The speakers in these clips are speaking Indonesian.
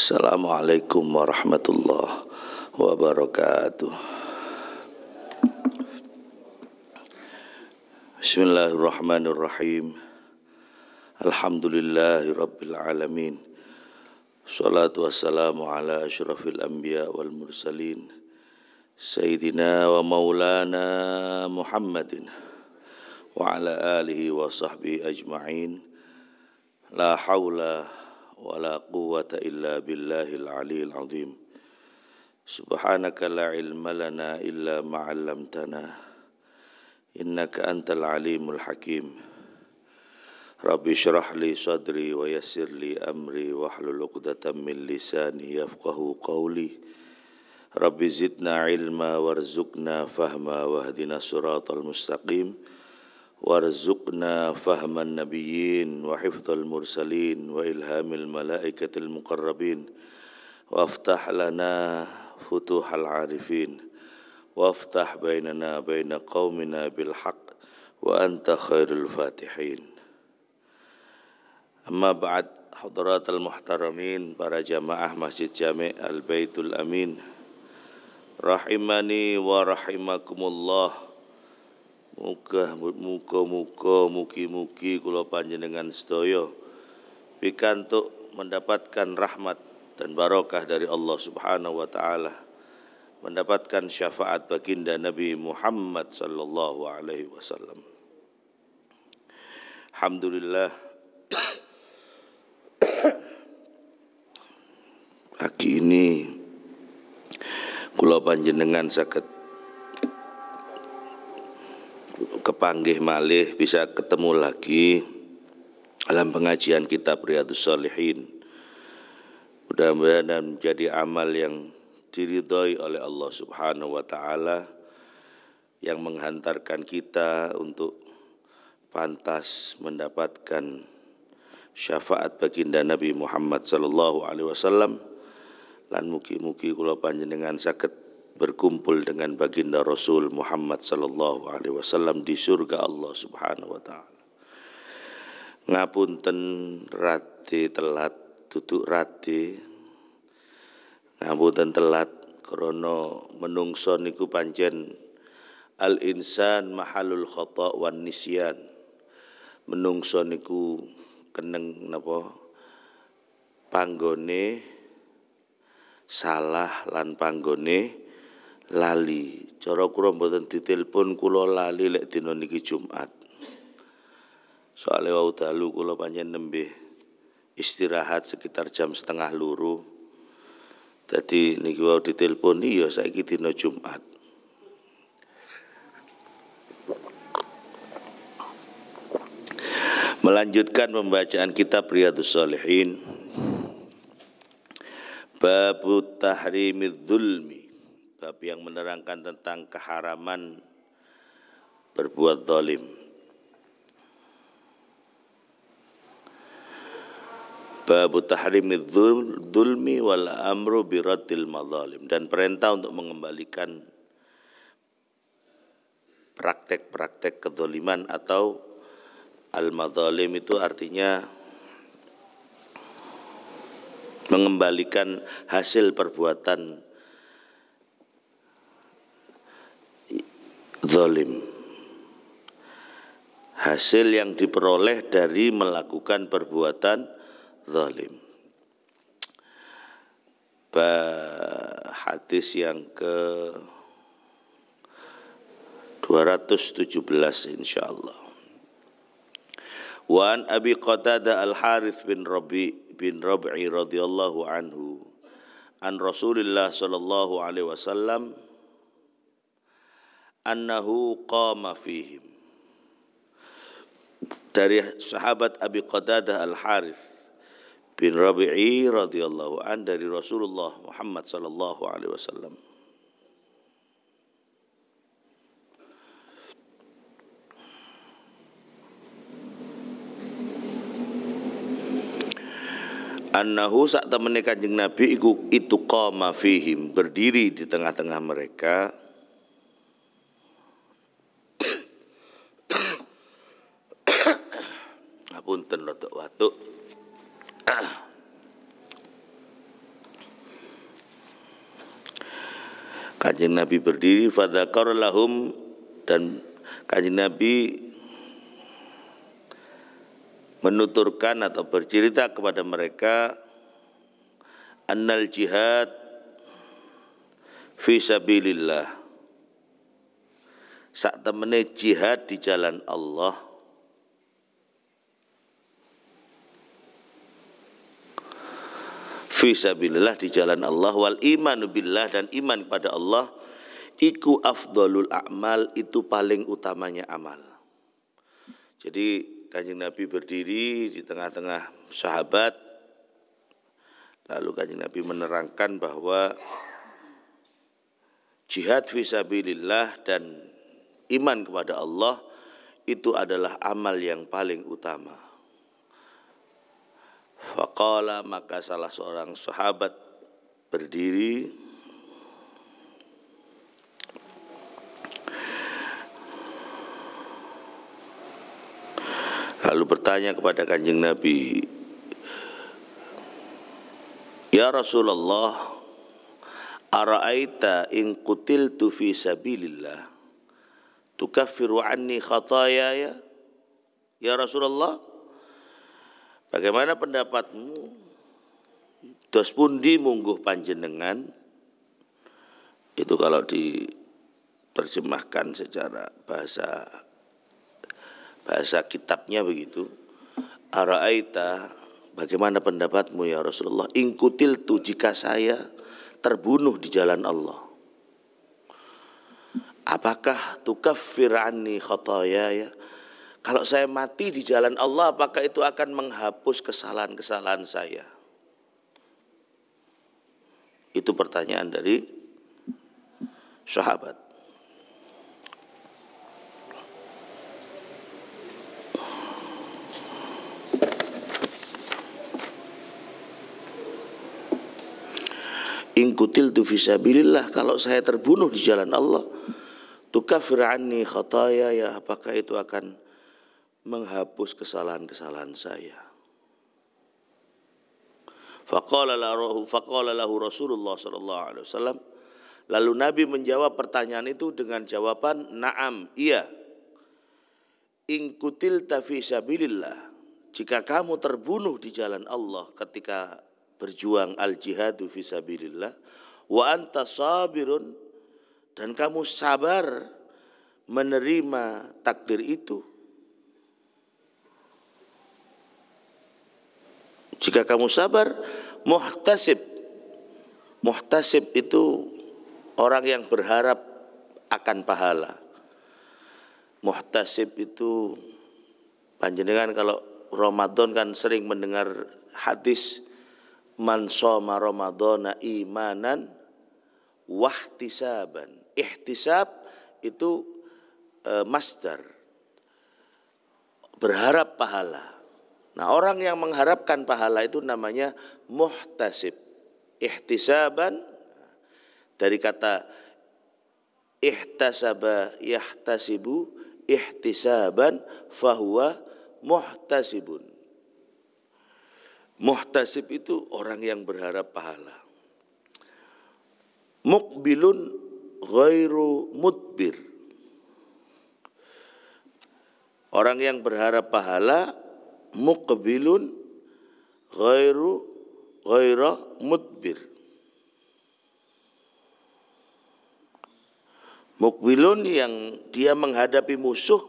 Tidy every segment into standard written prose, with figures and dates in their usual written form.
Assalamualaikum warahmatullahi wabarakatuh. Bismillahirrahmanirrahim. Alhamdulillahi rabbil alamin. Salatu wassalamu ala asyrafil anbiya wal mursalin Sayyidina wa maulana Muhammadin wa ala alihi wa sahbihi ajma'in. La hawla wa la quwwata illa billahil aliyyil azim. Subhanaka la ilma lana illa ma 'allamtana innaka antal alimul hakim. Rabbi shrah li sadri wa yassir li amri wahlul 'uqdatam min lisani yafqahu qawli. Rabbi zidna ilma warzuqna fahma wahdina siratal mustaqim. Warzuqna fahman nabiyyin wa hifdzal mursalin wa ilhamil malaikatil muqarrabin. Waftah lana futuhal arifin. Waftah bainana baina qaumina bil haqq wa anta khairul fatihin. Amma ba'd, hadratal muhtaramin, para jamaah Masjid Jami' Al-Baitul Amin, rahimani wa rahimakumullah. Mugi-mugi kula panjenengan sedaya pikantuk mendapatkan rahmat dan barokah dari Allah Subhanahu wa taala, mendapatkan syafaat baginda Nabi Muhammad sallallahu alaihi wasallam. Alhamdulillah, pagi ini kula panjenengan saged kepanggih malih bisa ketemu lagi dalam pengajian kitab Riyadhus Shalihin. Mudah-mudahan menjadi amal yang diridhoi oleh Allah Subhanahu wa taala, yang menghantarkan kita untuk pantas mendapatkan syafaat baginda Nabi Muhammad sallallahu alaihi wasallam. Lan mugi-mugi kula panjenengan saged berkumpul dengan baginda Rasul Muhammad sallallahu alaihi wasallam di surga Allah Subhanahu wa taala. Ngapunten rati telat, duduk rati. Ngapunten telat krana menungso niku pancen al insan mahalul khata' wan nisyan. Menungso niku keneng napa? Panggone salah lan panggone lali. Cara kula mboten ditelepon kula lali lek dina niki Jumat. Soale wau dalu kula pancen nembe istirahat sekitar jam 1:30. Dadi niki wau ditelepon ya saiki dina Jumat. Melanjutkan pembacaan kitab Riyadhus Shalihin, bab tahrimidz zulmi, bab yang menerangkan tentang keharaman berbuat zalim. Bab tahrimidz zulmi wal amru biraddil madzalim, dan perintah untuk mengembalikan praktek-praktek kezaliman atau al-madzalim itu artinya mengembalikan hasil perbuatan zalim, hasil yang diperoleh dari melakukan perbuatan zalim. Hadis yang ke 217 insyaallah. Wa an Abi Qatadah Al-Harits bin Rabi' radhiyallahu anhu an Rasulillah sallallahu alaihi wasallam annahu qama fihim. Dari sahabat Abi Qatadah Al-Harits bin Rabi'i radhiyallahu an dari Rasulullah Muhammad sallallahu alaihi wasallam, annahu sak temene Kanjeng Nabi itu qama fihim, berdiri di tengah-tengah mereka. Ngapunten rada watuk. Kanjeng Nabi berdiri, fadzakar lahum, dan Kanjeng Nabi menuturkan atau bercerita kepada mereka, annal jihad fi sabilillah, sak temene jihad di jalan Allah, fi sabilillah di jalan Allah, wal imanu billah, dan iman kepada Allah, iku afdhalul a'mal, itu paling utamanya amal. Jadi Kanjeng Nabi berdiri di tengah-tengah sahabat, lalu Kanjeng Nabi menerangkan bahwa jihad fi sabilillah dan iman kepada Allah itu adalah amal yang paling utama. Faqala, maka salah seorang sahabat berdiri lalu bertanya kepada Kanjeng Nabi, ya Rasulullah, ara'aita in qutiltu fi sabilillah tukaffiru anni khatayaya? Ya Rasulullah, bagaimana pendapatmu, dos pundi mungguh panjenengan? Itu kalau diterjemahkan secara bahasa kitabnya begitu. Ara'aita, bagaimana pendapatmu ya Rasulullah, in qutiltu, jika saya terbunuh di jalan Allah, apakah tukaffir anni khatayaya? Kalau saya mati di jalan Allah, apakah itu akan menghapus kesalahan-kesalahan saya? Itu pertanyaan dari sahabat. In qutiltu fi sabilillah, kalau saya terbunuh di jalan Allah, tukaffir anni khatayaya, apakah itu akan menghapus kesalahan-kesalahan saya? Faqala lahu Rasulullah sallallahu alaihi wasallam, lalu Nabi menjawab pertanyaan itu dengan jawaban na'am, iya. In qutilta fi sabilillah, jika kamu terbunuh di jalan Allah ketika berjuang al-jihadu fi sabilillah, wa anta sabirun, dan kamu sabar menerima takdir itu, jika kamu sabar, muhtasib itu orang yang berharap akan pahala. Muhtasib itu, panjenengan kalau Ramadan kan sering mendengar hadis man shoma ramadhana imanan wahtisaban. Ihtisab itu masdar, berharap pahala. Nah, orang yang mengharapkan pahala itu namanya muhtasib. Ihtisaban dari kata ihtasaba yahtasibu, ihtisaban fahuwa muhtasibun. Muhtasib itu orang yang berharap pahala. Muqbilun ghairu mudbir, orang yang berharap pahala. Muqbilun ghaira mudbir. Muqbilun yang dia menghadapi musuh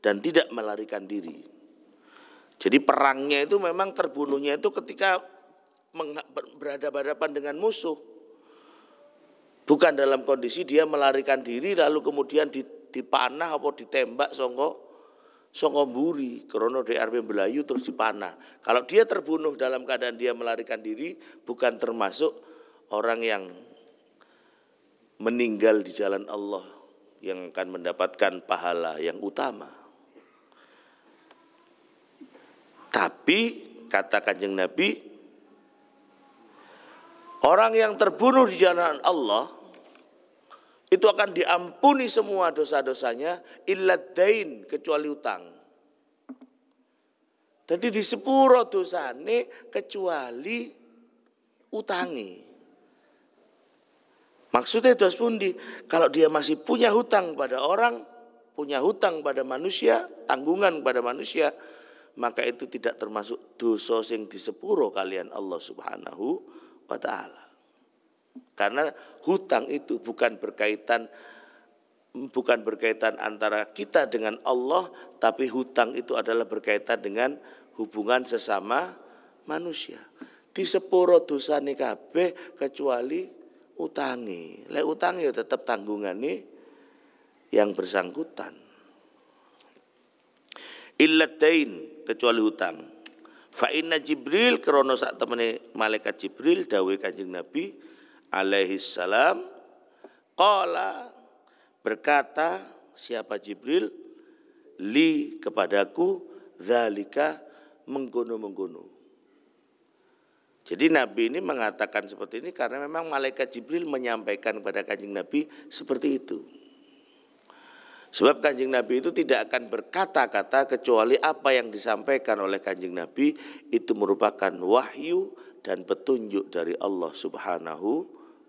dan tidak melarikan diri. Jadi perangnya itu memang terbunuhnya itu ketika berhadapan dengan musuh, bukan dalam kondisi dia melarikan diri lalu kemudian dipanah atau ditembak songko mburi, krono DRP Belayu terus dipanah. Kalau dia terbunuh dalam keadaan dia melarikan diri, bukan termasuk orang yang meninggal di jalan Allah yang akan mendapatkan pahala yang utama. Tapi kata Kanjeng Nabi, orang yang terbunuh di jalan Allah itu akan diampuni semua dosa-dosanya, illad dain, kecuali utang. Jadi di sepuro dosane kecuali utangi. Maksudnya dos pundi? Kalau dia masih punya hutang pada orang, punya hutang pada manusia, tanggungan pada manusia, maka itu tidak termasuk dosa sing disepuro kalian Allah Subhanahu wa taala. Karena hutang itu bukan berkaitan antara kita dengan Allah, tapi hutang itu adalah berkaitan dengan hubungan sesama manusia. Di sepuro dosane kabeh kecuali utangi. Lek utangi ya tetap tanggungane yang bersangkutan. Illadain, kecuali hutang. Fa inna Jibril, krana sak temene malaikat Jibril dawuh Kanjeng Nabi alaihi salam, qala, berkata siapa Jibril, li, kepadaku, zalika, menggono-menggono. Jadi Nabi ini mengatakan seperti ini karena memang malaikat Jibril menyampaikan kepada Kanjeng Nabi seperti itu. Sebab Kanjeng Nabi itu tidak akan berkata-kata kecuali apa yang disampaikan oleh Kanjeng Nabi itu merupakan wahyu dan petunjuk dari Allah Subhanahu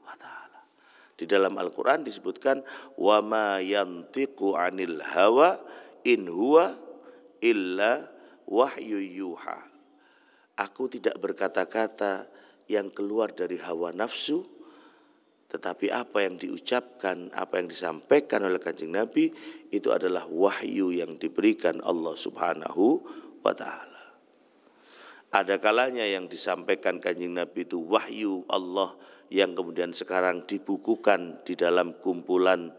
wa taala. Di dalam Al-Qur'an disebutkan wa ma yantiqu 'anil hawa in huwa illa wahyu yuha. Aku tidak berkata-kata yang keluar dari hawa nafsu, tetapi apa yang diucapkan, apa yang disampaikan oleh Kanjeng Nabi itu adalah wahyu yang diberikan Allah Subhanahu wa taala. Ada kalanya yang disampaikan Kanjeng Nabi itu wahyu Allah yang kemudian sekarang dibukukan di dalam kumpulan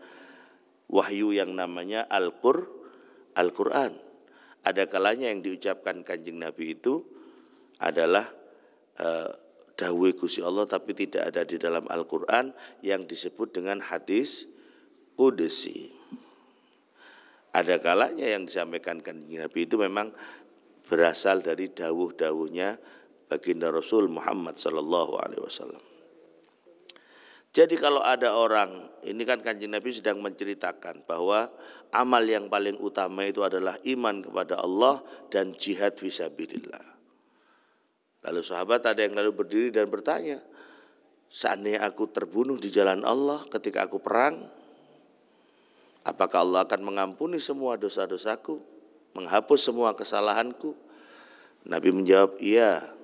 wahyu yang namanya Al-Qur'an. Ada kalanya yang diucapkan Kanjeng Nabi itu adalah dawuh Gusti Allah tapi tidak ada di dalam Al-Qur'an yang disebut dengan hadis qudsi. Ada kalanya yang disampaikan Kanjeng Nabi itu memang berasal dari dawuh-dawuhnya baginda Rasul Muhammad sallallahu alaihi wasallam. Jadi kalau ada orang, ini kan Kanjeng Nabi sedang menceritakan bahwa amal yang paling utama itu adalah iman kepada Allah dan jihad fisabilillah. Lalu sahabat ada yang lalu berdiri dan bertanya, seandainya aku terbunuh di jalan Allah ketika aku perang, apakah Allah akan mengampuni semua dosa-dosaku, menghapus semua kesalahanku? Nabi menjawab, iya.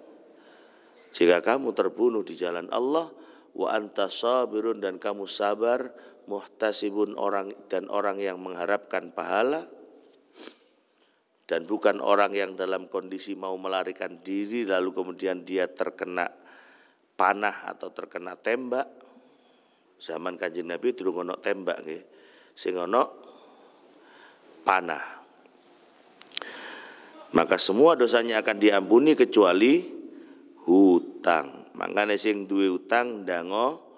Jika kamu terbunuh di jalan Allah, wa anta sabirun, dan kamu sabar, muhtasibun, orang yang mengharapkan pahala, dan bukan orang yang dalam kondisi mau melarikan diri lalu kemudian dia terkena panah atau terkena tembak. Zaman Kanjeng Nabi durung ono tembak nggih, sing ono panah. Maka semua dosanya akan diampuni kecuali hutang. Makanya sing duwe hutang ndango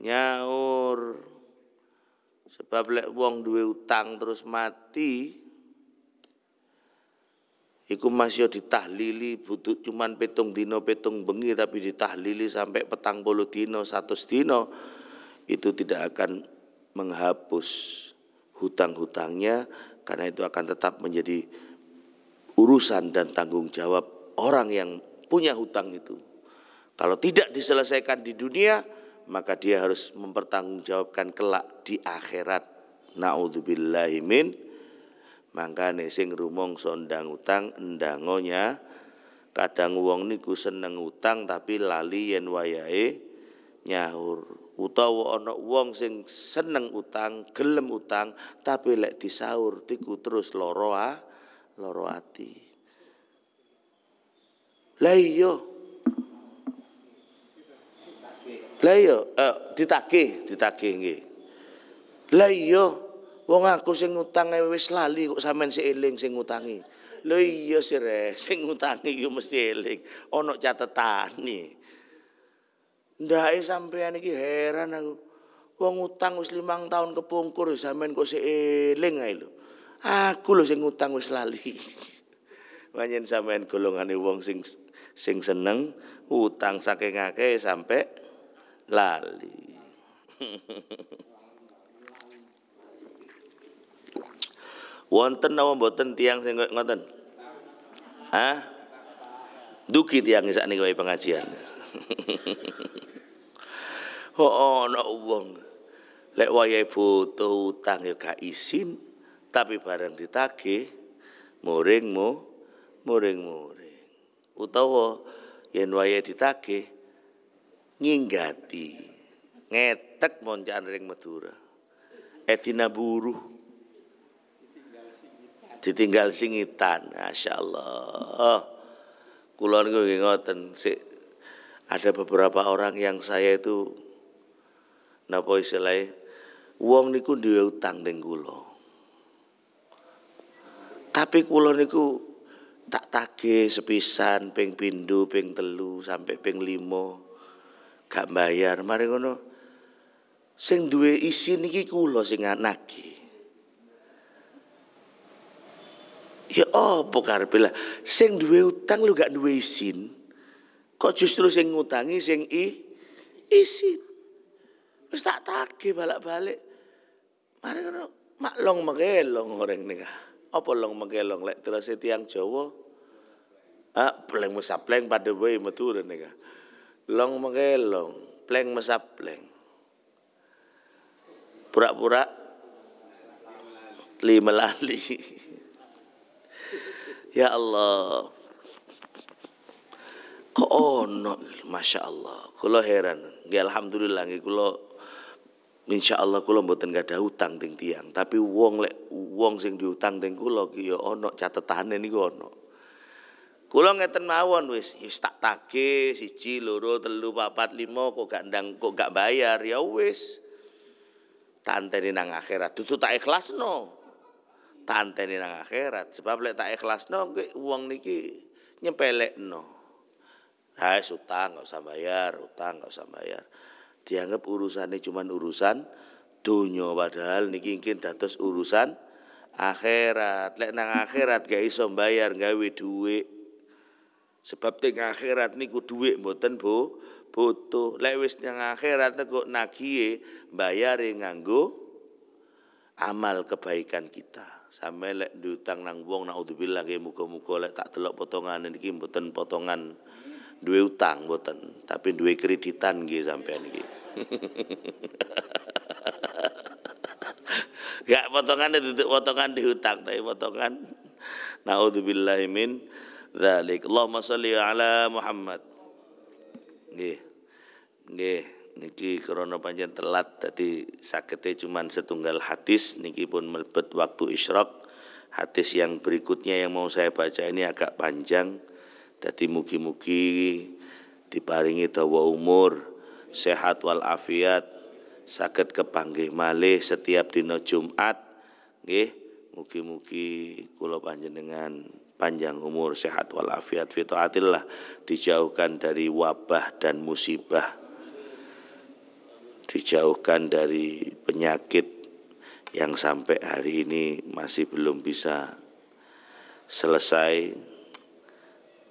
nyaur. Sebab lek wong duwe hutang terus mati, iku masih ditahlili butuh cuman petung dino petung bengi, tapi ditahlili sampai 40 dino 100 dino, itu tidak akan menghapus hutang-hutangnya, karena itu akan tetap menjadi urusan dan tanggung jawab orang yang punya hutang itu. Kalau tidak diselesaikan di dunia, maka dia harus mempertanggungjawabkan kelak di akhirat. Naudzubillahi min. Mangkane sing rumangsa ndang utang endangonya, kadang wong niku seneng utang tapi lali yen wayahe nyaur. Utawa ana wong sing seneng utang, gelem utang, tapi lek disaur tiku terus lara ati. Lah iya ditagih nggih. Lah iya wong aku sing ngutange wis lali kok sampean sing eling sing ngutangi. Lho iya sire, sing ngutangi yo mesti eling, ana catetane. Ndake sampean iki heran aku. Wong utang wis 5 tahun kepungkur sampean kok sing eling ae lho. Aku lho sing ngutang wis lali. Panjen sampean golongane wong sing seneng utang saking akeh sampai lali. Wonten napa mboten tiyang sing ngoten? Hah? Dugi tiyang sakniki wae pengajian. Ana wong lek wayahe butuh utang ya gak isin, tapi bareng ditagih muring. Utawa yen wayahe ditagih nginggati ngetek moncan ring Madura. Edina buruh ditinggal singitan, masyaallah. Kula niku nggih ngoten, ada beberapa orang yang saya itu napa istilahnya wong niku duwe utang ning kula. Tapi kula niku tak tagih sepisan ping pindho, ping telu sampai ping 5 gak bayar. Mari ngono sing duwe isin iki kula sing nagih. Ya apa karepe lah sing duwe utang lu gak duwe isin. Kok justru sing ngutangi sing isin. Wis tak tagih balak-balik. Mari ngono maklong mekelong orang nikah. Apa long mekelong lek terus tiyang Jawa? Pleng mesapleng pada wae Madura nikah. Long mekelong, pleng mesapleng. Pura-pura lima lali. Ya Allah. Kok ono Masya Allah. Kula heran. Nggih alhamdulillah nggih kula insyaallah kula mboten gadah utang teng tiyang, tapi wong sing diutang teng kula ki ya ana catetane niku ana. Kula ngeten mawon wis tak tagih 1 2 3 4 5 kok gak bayar ya wis. Tanteni nang akhirat dudu tak ikhlasno. Tanteni nang akhirat sebab lek tak ikhlasno wong niki nyepelekno. Utang gak usah bayar, dianggap urusannya cuman urusan dunya padahal niki mungkin dados urusan akhirat. Lek nang akhirat gak iso bayar gawe dhuwit. Sebab teng akhirat niku dhuwit mboten butuh. Lek wis nang akhirat kok nagihe bayare nganggo amal kebaikan kita. Sampe lek diutang nang wong naudzubillah nggih muga-muga lek tak delok potongane niki mboten potongan duwe utang mboten, tapi duwe kreditan nggih sampean iki. Gak potongan itu potongan diutang, tapi potongan naudzubillahi min dzalik. Allahumma sholli ala Muhammad. Nggih. Niki krana pancen telat dadi sagete cuman setunggal hadis niki pun mlebet waktu isyraq. Hadis yang berikutnya yang mau saya baca ini agak panjang. Dadi mugi-mugi diparingi dawa umur, sehat wal afiat, saged kepanggih malih setiap dina Jumat. Nggih, mugi-mugi kula panjenengan panjang umur, sehat wal afiat fi taatillah, dijauhkan dari wabah dan musibah. Dijauhkan dari penyakit yang sampai hari ini masih belum bisa selesai.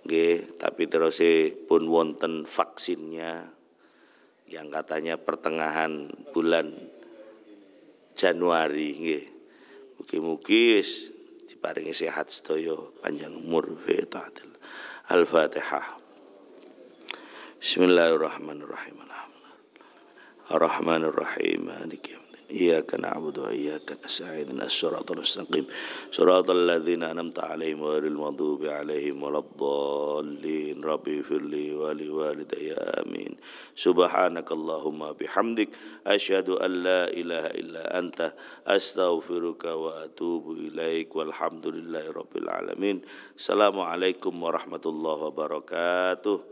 Nggih, tapi terus pun wonten vaksinnya yang katanya pertengahan bulan Januari nggih. Mugi-mugi diparingi sehat sedaya, panjang umur fi taatil. Al-Fatihah. Bismillahirrahmanirrahim. Ar-Rahmanir Rahim. Maliki yaumiddin. Iyyaka na'budu wa iyyaka nasta'in. Ihdinas siratal mustaqim. Siratal ladzina an'amta 'alaihim ghairil maghdubi 'alaihim waladdallin. Rabbi firli wa liwalidayya amin. Subhanakallahumma bihamdik asyhadu an la ilaha illa anta astaghfiruka wa atubu ilaik. Walhamdulillahirabbil alamin. Assalamualaikum warahmatullahi wabarakatuh.